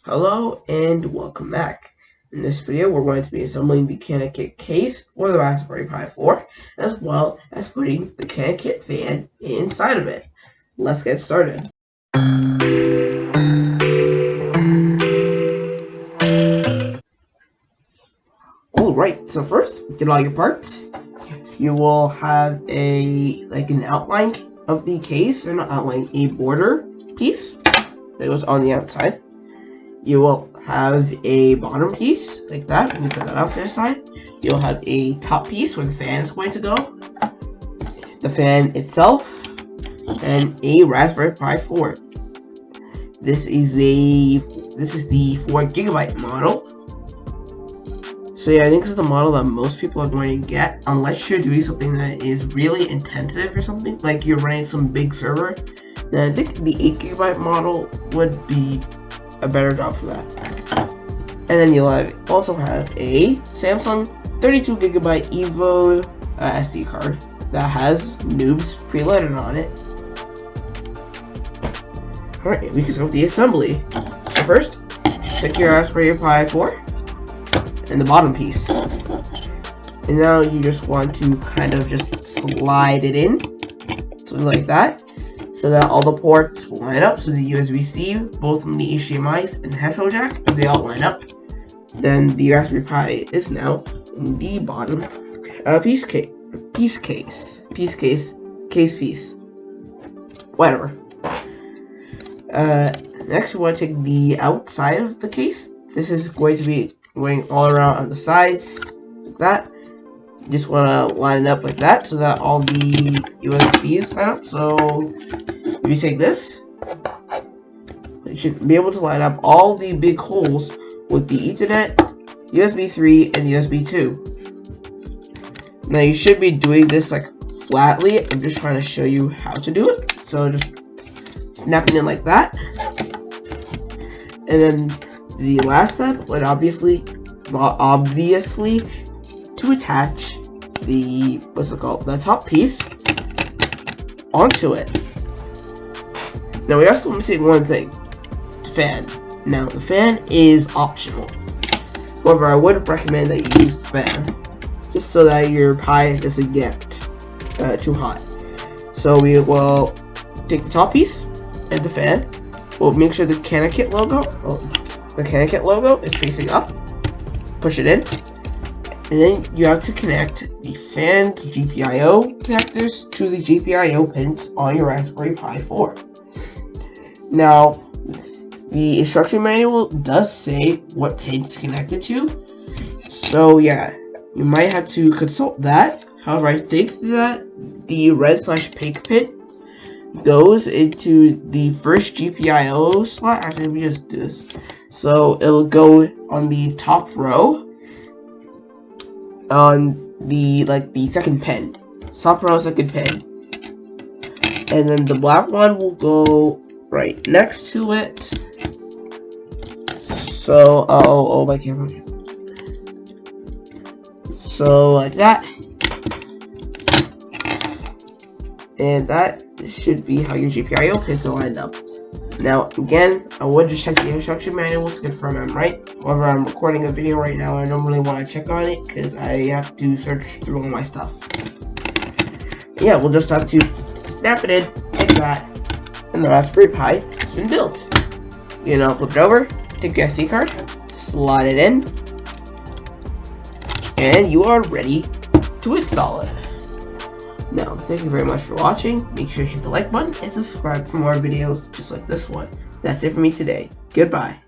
Hello and welcome back. In this video, we're going to be assembling the CanaKit case for the Raspberry Pi 4, as well as putting the CanaKit fan inside of it. Let's get started. Alright, so first, get all your parts. You will have an outline of the case, or not outline, a border piece that goes on the outside. You will have a bottom piece like that. We can set that out to the side. You'll have a top piece where the fan is going to go, the fan itself, and a Raspberry Pi 4. This is the 4GB model. So yeah, I think this is the model that most people are going to get, unless you're doing something that is really intensive or something, like you're running some big server. Then I think the 8GB model would be a better job for that. And then you'll also have a Samsung 32GB Evo SD card that has Noobs preloaded on it. Alright, we can start with the assembly. So first, take your Raspberry Pi 4 and the bottom piece. And now you just want to kind of just slide it in, something like that, so that all the ports will line up. So the USB-C, both from the HDMIs and the headphone jack, they all line up. Then the Raspberry Pi is now in the bottom case, whatever. Next, we want to take the outside of the case. This is going to be going all around on the sides, like that. You just want to line it up like that, so that all the USBs line up. So if you take this, you should be able to line up all the big holes with the Ethernet, USB 3, and USB 2. Now you should be doing this like flatly. I'm just trying to show you how to do it. So just snapping in like that. And then the last step would obviously to attach the, the top piece onto it. Now we're also missing one thing, the fan. Now the fan is optional. However, I would recommend that you use the fan, just so that your Pi doesn't get too hot. So we will take the top piece and the fan. We'll make sure the CanaKit logo is facing up. Push it in, and then you have to connect the fan's GPIO connectors to the GPIO pins on your Raspberry Pi 4. Now, the instruction manual does say what pins to connect it to, so yeah, you might have to consult that. However, I think that the red/pink pin goes into the first GPIO slot. Actually, let me just do this. So it'll go on the top row, on the second pin, top row, second pin, and then the black one will go right next to it. So oh my camera. So like that, and that should be how your GPIO pins are lined up. Now, again, I would just check the instruction manual to confirm I'm right. However, I'm recording a video right now and I don't really want to check on it because I have to search through all my stuff. Yeah, we'll just have to snap it in like that, and the Raspberry Pi has been built. You know, flip it over, take your SD card, slide it in, and you are ready to install it. Now, thank you very much for watching. Make sure to hit the like button and subscribe for more videos just like this one. That's it for me today. Goodbye.